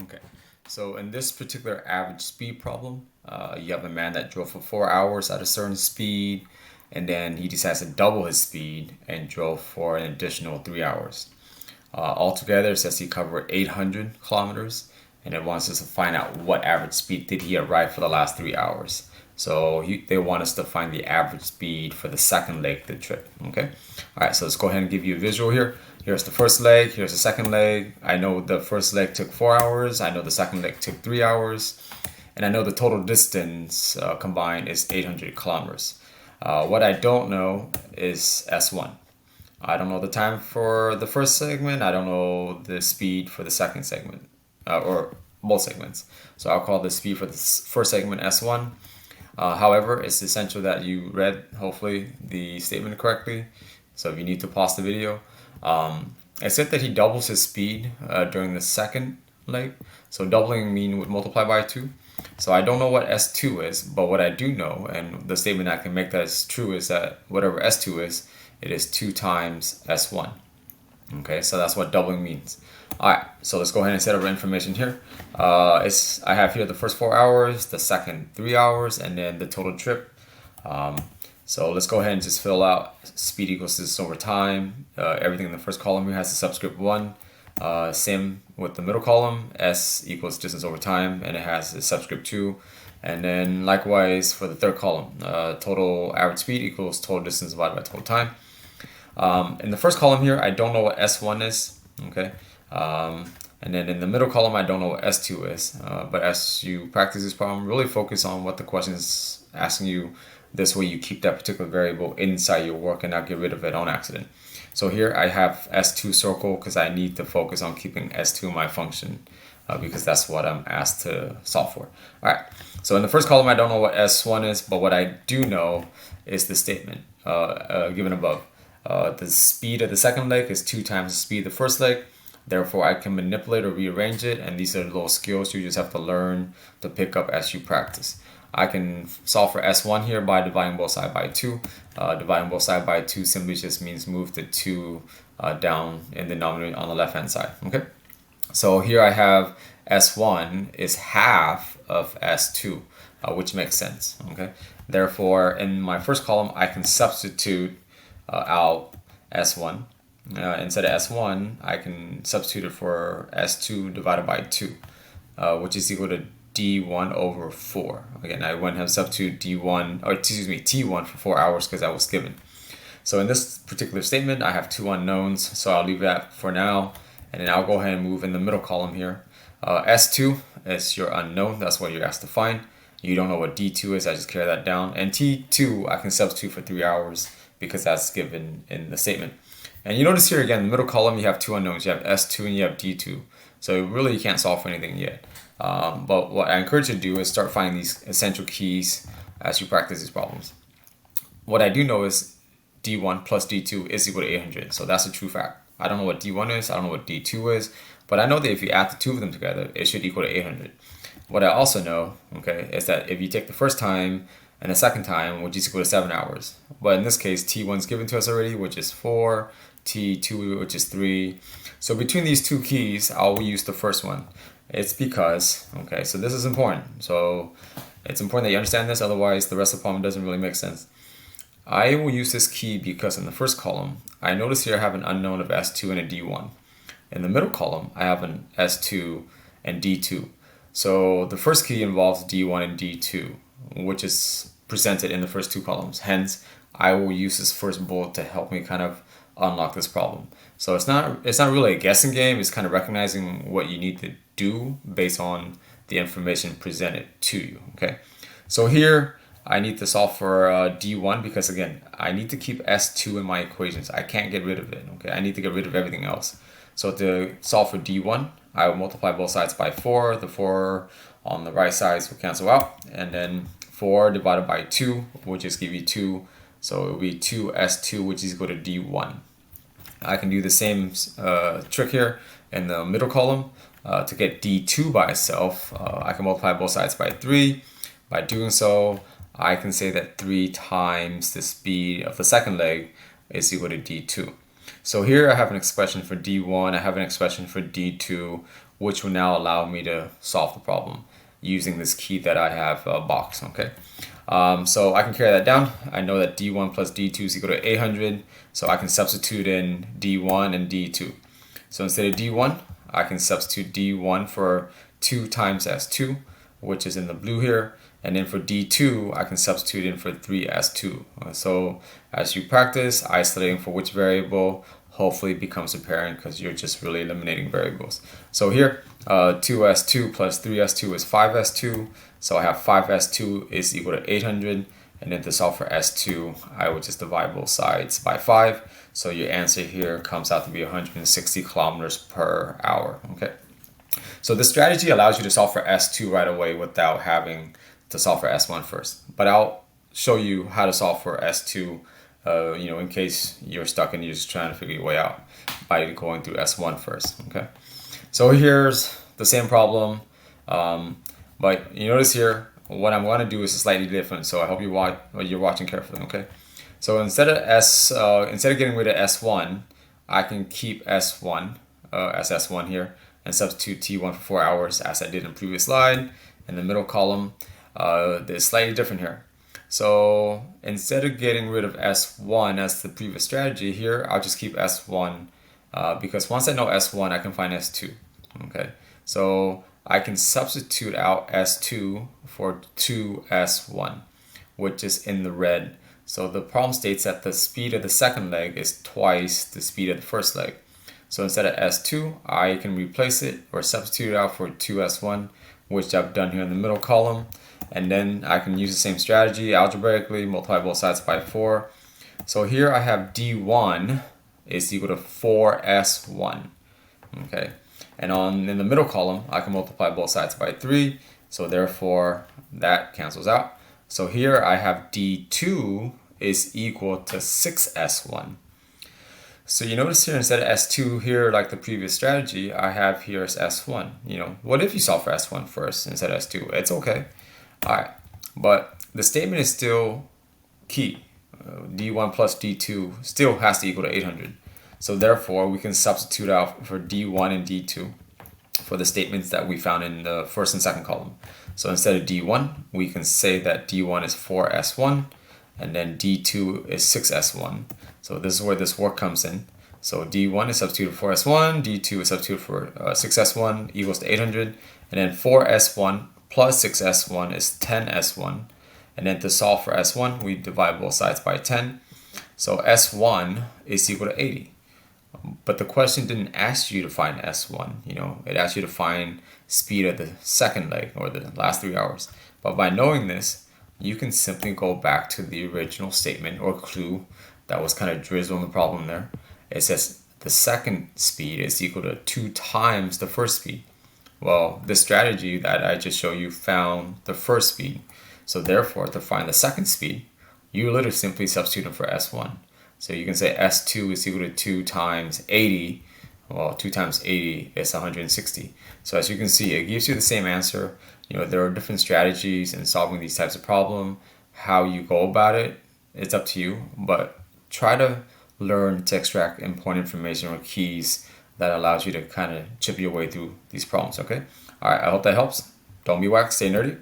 Okay, so in this particular average speed problem, you have a man that drove for 4 hours at a certain speed, and then he decides to double his speed and drove for an additional 3 hours. Altogether, it says he covered 800 kilometers, and it wants us to find out what average speed did he arrive for the last 3 hours. So they want us to find the average speed for the second leg of the trip. Okay. All right. So let's go ahead and give you a visual here. Here's the first leg. Here's the second leg. I know the first leg took 4 hours. I know the second leg took 3 hours, and I know the total distance combined is 800 kilometers. What I don't know is S1. I don't know the time for the first segment. I don't know the speed for the second segment, or both segments. So I'll call the speed for the first segment S1. However, it's essential that you read, hopefully, the statement correctly. So if you need to pause the video. It said that he doubles his speed during the second leg. So doubling mean would multiply by 2. So I don't know what S2 is, but what I do know, and the statement I can make that is true, is that whatever S2 is, it is 2 times S1. Okay, so that's what doubling means. All right, so let's go ahead and set up our information here. I have here the first 4 hours, the second 3 hours, and then the total trip. So let's go ahead and just fill out speed equals this over time. Everything in the first column here has a subscript 1. Same with the middle column, s equals distance over time, and it has a subscript 2. And then likewise for the third column, total average speed equals total distance divided by total time. In the first column here, I don't know what S1 is, okay? And then in the middle column, I don't know what S2 is. But as you practice this problem, really focus on what the question is asking you. This way you keep that particular variable inside your work and not get rid of it on accident. So here I have S2 circle because I need to focus on keeping S2 in my function because that's what I'm asked to solve for. All right, so in the first column, I don't know what S1 is, but what I do know is the statement given above. The speed of the second leg is 2 times the speed of the first leg. Therefore, I can manipulate or rearrange it, and these are little skills you just have to learn to pick up as you practice. I can solve for S1 here by dividing both sides by 2. Dividing both sides by 2 simply just means move the 2 down in the denominator on the left-hand side. Okay, so here I have S1 is half of S2, which makes sense. Okay, therefore, in my first column, I can substitute out S1. Instead of S1, I can substitute it for S2 divided by 2, which is equal to D1 over 4. Again, I went and substitute T1 for 4 hours because that was given. So in this particular statement, I have 2 unknowns, so I'll leave that for now, and then I'll go ahead and move in the middle column here. S2 is your unknown, that's what you're asked to find. You don't know what D2 is, I just carry that down. And T2, I can substitute for 3 hours because that's given in the statement. And you notice here again, in the middle column, you have 2 unknowns. You have S2 and you have D2. So really, you can't solve for anything yet. But what I encourage you to do is start finding these essential keys as you practice these problems. What I do know is D1 plus D2 is equal to 800. So that's a true fact. I don't know what D1 is. I don't know what D2 is. But I know that if you add the 2 of them together, it should equal to 800. What I also know, okay, is that if you take the first time and the second time, which is equal to 7 hours. But in this case, T1 is given to us already, which is 4. T2, which is 3. So between these 2 keys, I'll use the first one. It's because, okay, so this is important. So it's important that you understand this, otherwise the rest of the problem doesn't really make sense. I will use this key because in the first column, I notice here I have an unknown of S2 and a D1. In the middle column, I have an S2 and D2. So the first key involves D1 and D2, which is presented in the first 2 columns. Hence, I will use this first bullet to help me kind of unlock this problem. So it's not really a guessing game. It's kind of recognizing what you need to do based on the information presented to you. Okay, so here I need to solve for D1 because again I need to keep S2 in my equations. I can't get rid of it. Okay, I need to get rid of everything else. So to solve for D1, I will multiply both sides by 4. The 4 on the right sides will cancel out, and then 4 divided by 2 will just give you 2. So it will be 2S2, which is equal to D1. I can do the same trick here in the middle column. To get D2 by itself, I can multiply both sides by 3. By doing so, I can say that 3 times the speed of the second leg is equal to D2. So here I have an expression for D1, I have an expression for D2, which will now allow me to solve the problem using this key that I have box, okay? So I can carry that down. I know that D1 plus D2 is equal to 800, so I can substitute in D1 and D2. So instead of D1, I can substitute D1 for 2 times S2, which is in the blue here. And then for D2, I can substitute in for 3S2. So as you practice, isolating for which variable hopefully becomes apparent because you're just really eliminating variables. So here, 2S2 plus 3S2 is 5S2. So I have 5S2 is equal to 800. And then to solve for S2, I would just divide both sides by 5. So your answer here comes out to be 160 kilometers per hour. Okay. So this strategy allows you to solve for S2 right away without having to solve for S1 first. But I'll show you how to solve for S2, in case you're stuck and you're just trying to figure your way out by going through S1 first. Okay. So here's the same problem, but you notice here what I'm going to do is slightly different. So I hope you're watching carefully. Okay. So instead of getting rid of S1, I can keep S1 as S1 here and substitute T1 for 4 hours as I did in the previous slide. In the middle column, it's slightly different here. So instead of getting rid of S1 as the previous strategy here, I'll just keep S1 because once I know S1, I can find S2. Okay, so I can substitute out S2 for 2S1, which is in the red. So the problem states that the speed of the second leg is twice the speed of the first leg. So instead of S2, I can replace it or substitute it out for 2S1, which I've done here in the middle column. And then I can use the same strategy algebraically, multiply both sides by 4. So here I have D1 is equal to 4S1. Okay. And in the middle column, I can multiply both sides by 3. So therefore, that cancels out. So here I have D2 is equal to 6S1. So you notice here instead of S2 here, like the previous strategy, I have here as S1. What if you solve for S1 first instead of S2? It's okay. All right. But the statement is still key. D1 plus D2 still has to equal to 800. So therefore, we can substitute out for D1 and D2 for the statements that we found in the first and second column. So instead of D1, we can say that D1 is 4S1 and then D2 is 6S1. So this is where this work comes in. So D1 is substituted for S1, D2 is substituted for 6S1 equals to 800, and then 4S1 plus 6S1 is 10S1. And then to solve for S1, we divide both sides by 10. So S1 is equal to 80. But the question didn't ask you to find S1, it asked you to find speed of the second leg or the last 3 hours. But by knowing this, you can simply go back to the original statement or clue that was kind of drizzled in the problem there. It says the second speed is equal to 2 times the first speed. Well, this strategy that I just showed you found the first speed. So therefore, to find the second speed, you literally simply substitute for S1. So you can say S2 is equal to 2 times 80. Well, 2 times 80 is 160. So as you can see, it gives you the same answer. There are different strategies in solving these types of problems. How you go about it, it's up to you. But try to learn to extract important information or keys that allows you to kind of chip your way through these problems, okay? All right, I hope that helps. Don't be whack, stay nerdy.